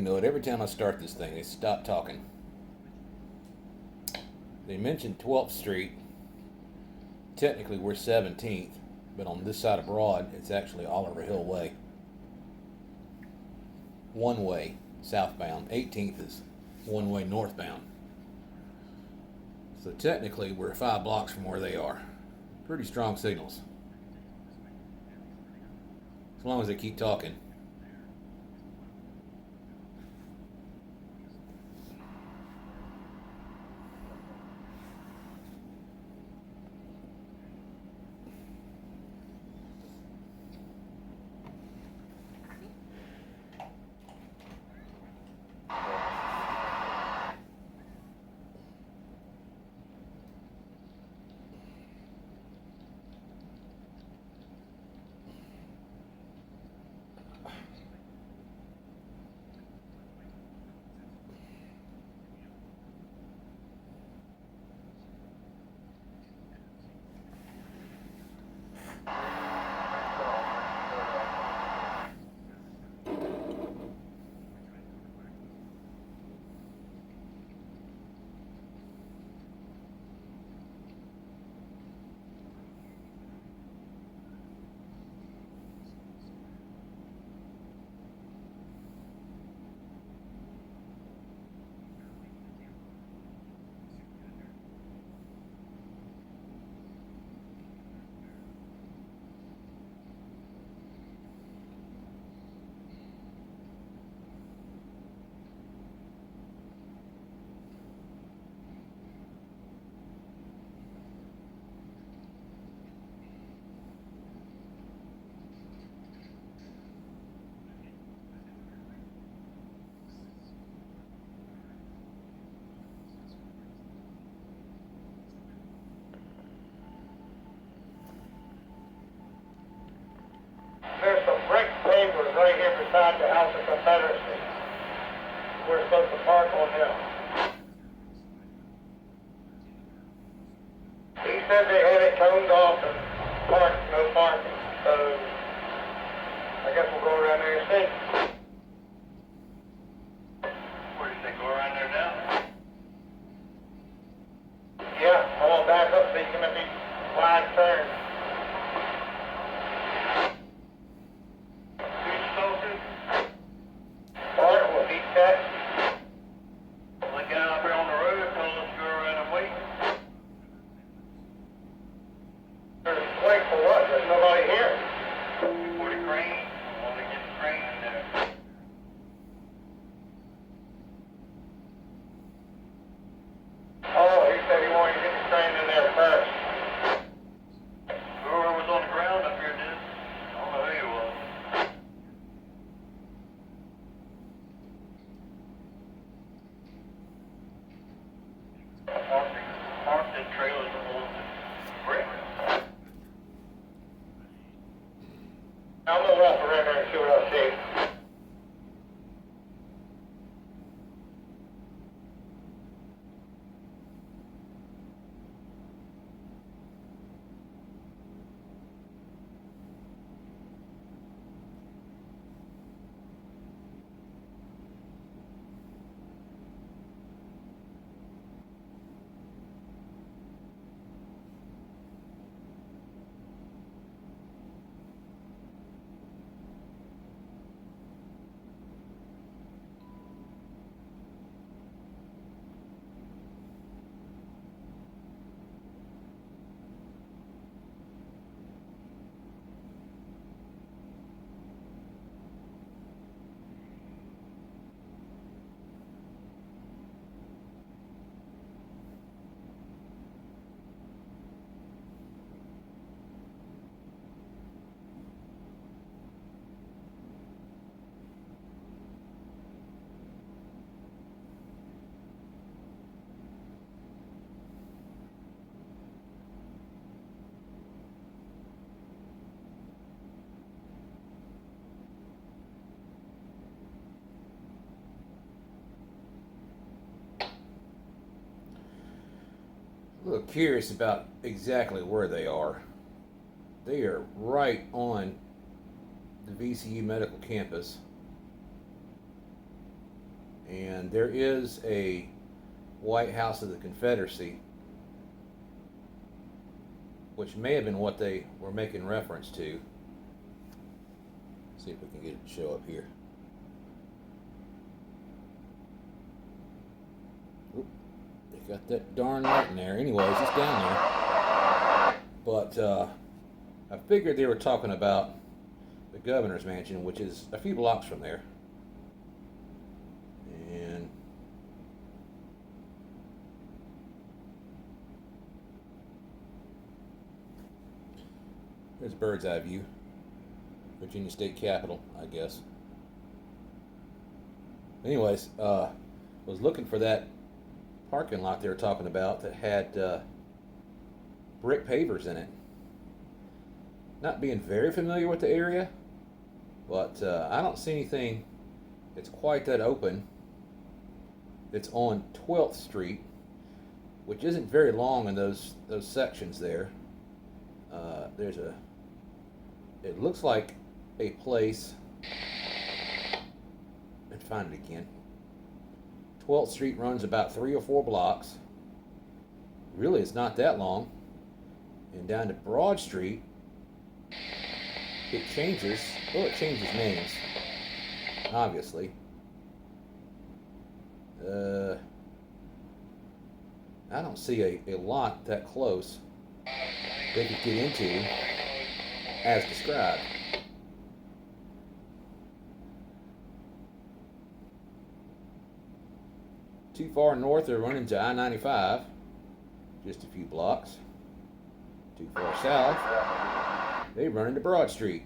know it, every time I start this thing, they stop talking. They mentioned 12th Street. Technically, we're 17th, but on this side of Broad, it's actually Oliver Hill Way. One way southbound. 18th is one way northbound. So technically, we're 5 blocks from where they are. Pretty strong signals. As long as they keep talking. There's some brick pavers right here beside the House of Confederacy. We're supposed to park on them. He said they had it toned off and no parking. So I guess we'll go around there and see. Where do you think, go around there now? Yeah, I want to back up so you can make these wide turns. I'm gonna walk around there and see what I see. A little curious about exactly where they are. They are right on the VCU medical campus. And there is a White House of the Confederacy, which may have been what they were making reference to. See if we can get it to show up here. Oop, they got that darn light in there. Anyways, it's down there. But I figured they were talking about the governor's mansion, which is a few blocks from there. And there's a bird's eye view. Virginia State Capitol, I guess. Anyways, was looking for that parking lot they were talking about that had brick pavers in it. Not being very familiar with the area, but I don't see anything that's quite that open. It's on 12th Street, which isn't very long in those sections there. There's a, it looks like a place, let's find it again. 12th Street runs about 3 or 4 blocks. Really, it's not that long. And down to Broad Street, it changes, well, it changes names, obviously. I don't see a lot that close they could get into as described. Too far north, they're running to I-95, just a few blocks. Too far south, they run into Broad Street.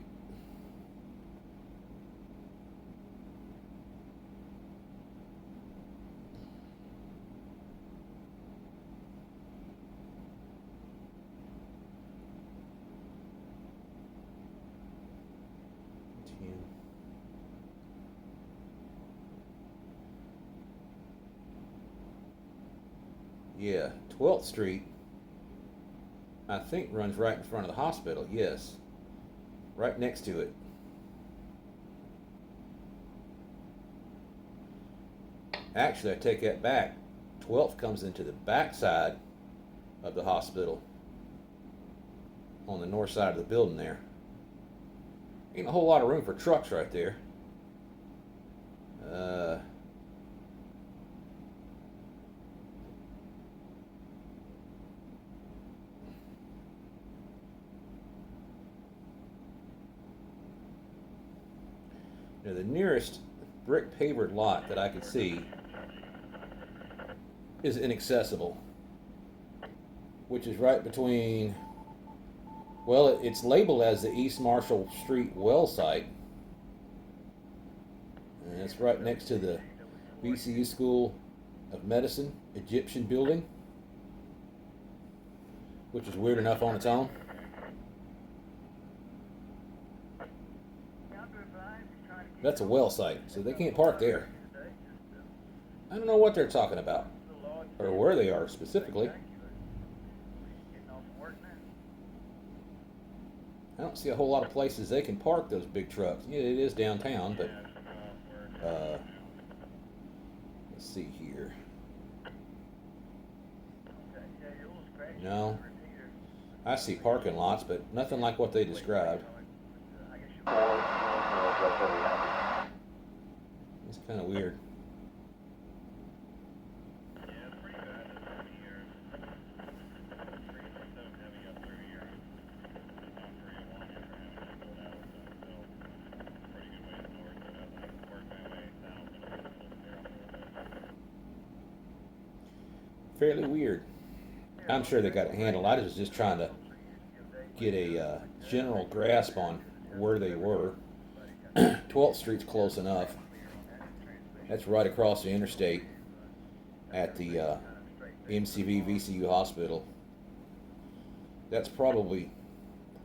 Yeah, 12th Street, I think, runs right in front of the hospital. Yes, right next to it. Actually, I take that back. 12th comes into the back side of the hospital on the north side of the building there. Ain't a whole lot of room for trucks right there. Now, the nearest brick pavered lot that I could see is inaccessible, which is right between, well, it's labeled as the East Marshall Street well site, and it's right next to the VCU School of Medicine Egyptian building, which is weird enough on its own. That's a well site, so they can't park there. I don't know what they're talking about, or where they are specifically. I don't see a whole lot of places they can park those big trucks. Yeah, it is downtown, but let's see here. No, I see parking lots, but nothing like what they described. It's kind of weird. Fairly weird. I'm sure they got it handled. I was just trying to get a general grasp on where they were. 12th Street's close enough. That's right across the interstate at the MCV VCU hospital. That's probably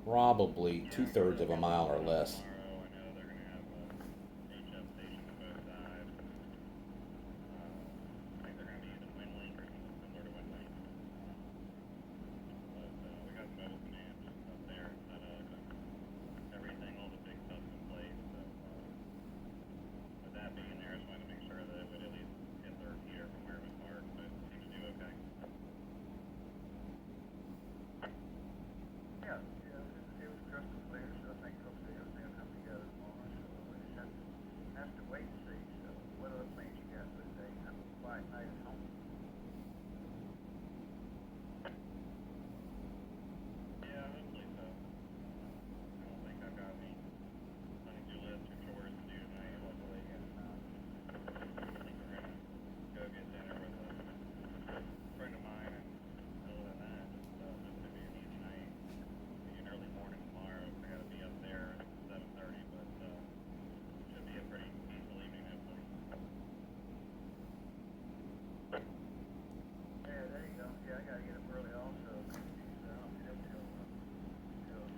2/3 of a mile or less.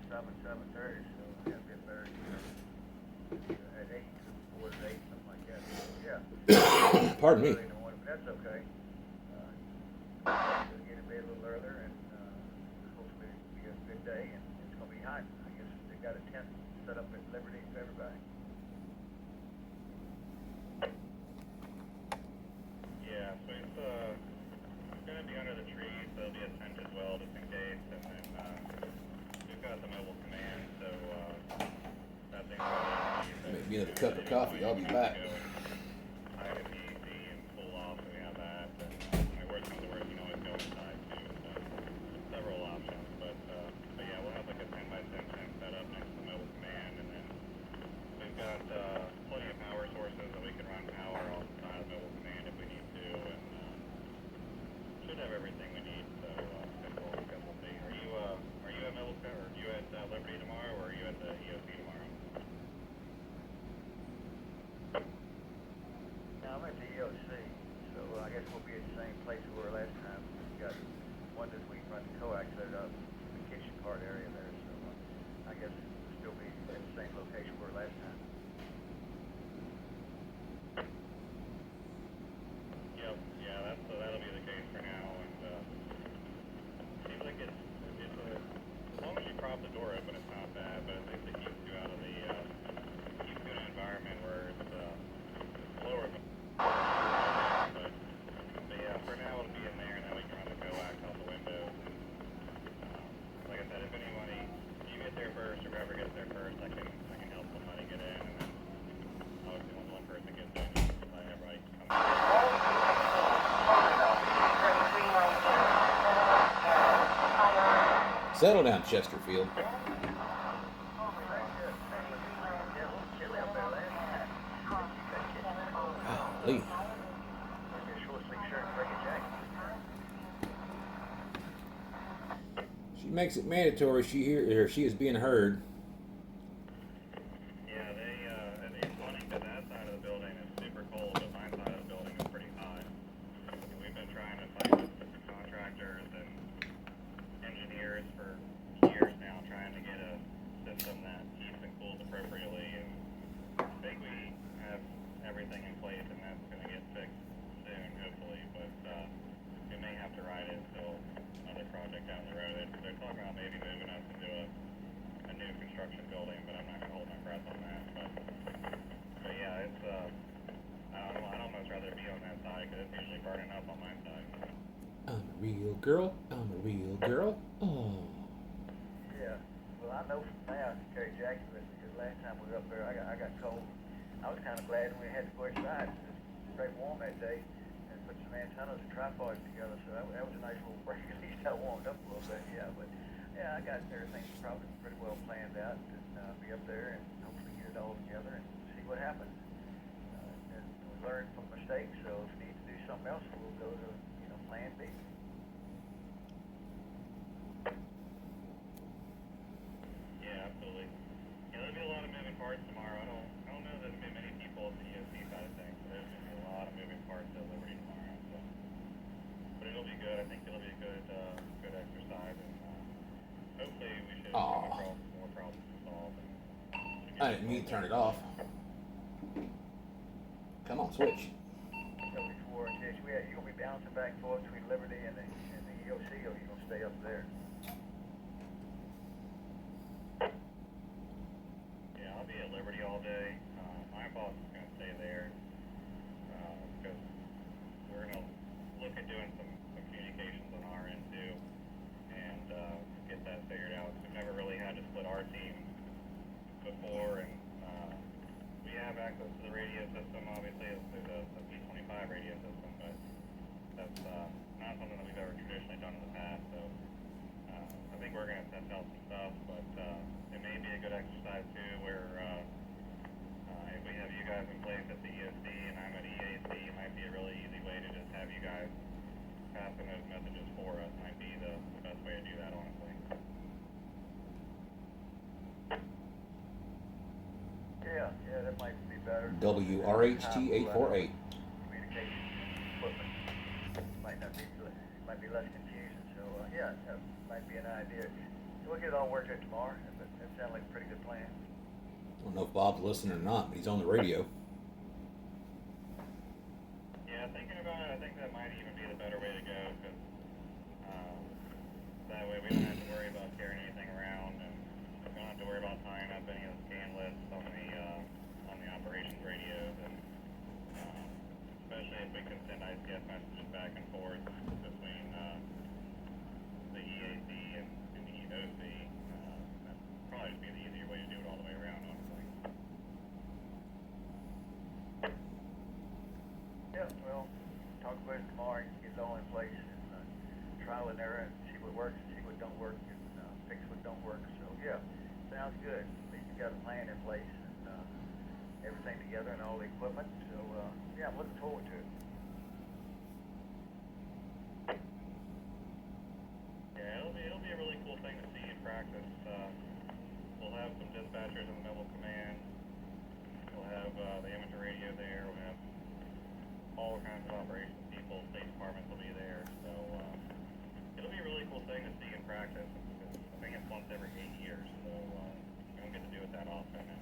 stop at 7:30, so I gotta get there at 8, 4 to 8, something like that. Yeah. Pardon me. Early in the morning, but that's okay. We'll get to bed a little earlier, and hopefully it'll be a good day, and it's gonna be hot. I guess they got a tent set up at Liberty for everybody. Yeah, so it's going to be under the trees. There'll be a tent as well, just in case. And then we've got the mobile command, so that thing's going to Make me another cup of coffee. I'll be back. Hide in the AC and pull off, so we have that. And I mean, worst comes to worst, you can always go inside too. So several options, but yeah, we'll have like a 10 by 10 tent set up next to the mobile command, and then we've got plenty of power sources that we can run power off the side of the mobile command if we need to, and should have everything we need. So we'll see. Are you at Mobile or are you at Liberty tomorrow, or are you at the EOC tomorrow? Now, I'm at the EOC, so I guess we'll be at the same place we were last time. We got one this week running coax set up in the kitchen part area there, so I guess we'll still be at the same location we were last time. Yep. Yeah, that'll be the case for now. And seems like it's as long as you prop the door open, it's not bad. But at least it keeps you out of the keeps you in an environment where it's lower. But yeah, for now it'll be in there, and then we can run the coax out the windows. And like I said, if anybody you get there first, or whoever gets there first, I can help somebody get in, and then obviously once one person gets in, everybody comes in. Settle down, Chesterfield. Golly. She makes it mandatory. She is being heard. Yeah, it's funny because that side of the building is super cold, but my side of the building is pretty hot. And we've been trying to fight with contractors and engineers for years now, trying to get a system that heats and cools appropriately. And I think we have everything in place, and that's going to get fixed soon, hopefully. But we may have to ride it until another project down the road. They're talking about maybe moving us into a new construction building, but I'm not going to hold my breath on that. But yeah, it's I'd almost rather be on that side because it's usually burning up on my side. I'm a real girl. I'm a real girl. Oh. Yeah, well, I know from now to carry jacket with me, because last time we were up there, I got cold. I was kind of glad when we had to go inside. It was very warm that day, and put some antennas and tripods together, so that was a nice little break. At least I warmed up a little bit, yeah. But yeah, I got everything probably pretty well planned out, and be up there and hopefully get it all together and see what happens. And we learn from mistakes, so if we need to do something else, we'll go to plan B. Yeah, absolutely. Yeah, there'll be a lot of moving parts tomorrow. I don't know that there'll be many people at the EOC side of things, so there's going to be a lot of moving parts at Liberty tomorrow. So, but it'll be good. I think it'll be a good exercise, and hopefully we should come across more problems to solve. And I didn't mean to turn it off. Come on, switch. So before, in case you gonna be bouncing back and forth between Liberty and the EOC, or you gonna stay up there? yeah, I'll be at Liberty all day. My boss is going to stay there because we're going to look at doing some communications on our end too, and get that figured out. We've never really had to split our team before, and we have access to the radio system, obviously, through the P25 radio system, but that's not something that we've ever traditionally done in the past. So I think we're going to test out some stuff, but it may be a good exercise too, where if we have you guys in place at the ESC and I'm at EAC, it might be a really easy way to just have you guys passing those messages for us. Might be the best way to do that, honestly. Yeah, that might be better. WRHT 848. Communication equipment might be less confusing. So yeah, that might be an idea. We'll get it all worked out tomorrow, but that sounds like a pretty good plan. I don't know if Bob's listening or not, but he's on the radio. Yeah, thinking about it, I think that might even be the better way to go, because that way we don't have to worry about carrying anything around, and we don't have to worry about tying up any of the scan lists on the operations radios, and especially if we can send ICS messages back and forth between the EAC and the EOC. That'd probably just be the easier way to do it all the way around, honestly. Yeah, well, talk about it tomorrow and get it all in place, and trial and error, and see what works, see what don't work, and fix what don't work. So yeah, sounds good. At least you got a plan in place and everything together and all the equipment. So yeah, I'm looking forward to it. Yeah, it'll be a really cool thing to see in practice. We'll have some dispatchers in the mobile command. We'll have the amateur radio there. We'll have all kinds of operations people. State departments will be there. So it'll be a really cool thing to see in practice. I think it's once every 8 years, so we don't get to do it that often. And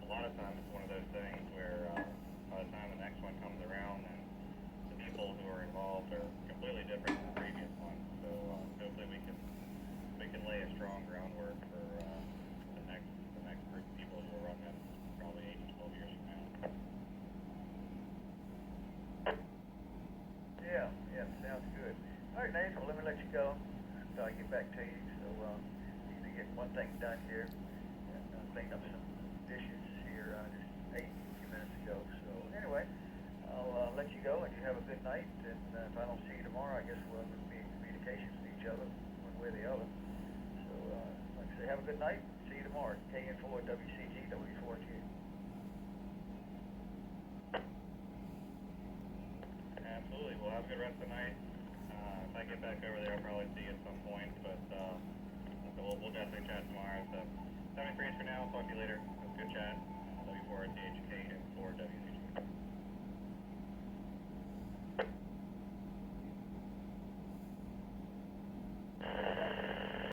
a lot of times it's one of those things where by the time the next one comes around, and the people who are involved are completely different than the previous one. So hopefully we can lay a strong groundwork for the next group of people who will run this probably 8 to 12 years from now. Yeah, sounds good. All right, Nathan, well, let me let you go until I get back to you. So need to get one thing done here and clean up some dishes here. Just ate a few minutes ago. So anyway, I'll let you go and you have a good night. And if I don't see you tomorrow, I guess we'll be in communications with each other one way or the other. So like I say, have a good night. See you tomorrow. KN4 WCG W4Q. Absolutely. Well, have a good rest of the night. If I get back over there, I'll probably see you at some point, but we'll definitely chat tomorrow. So, 73 for now. I'll talk to you later. It was a good chat. W4THK and 4WCG.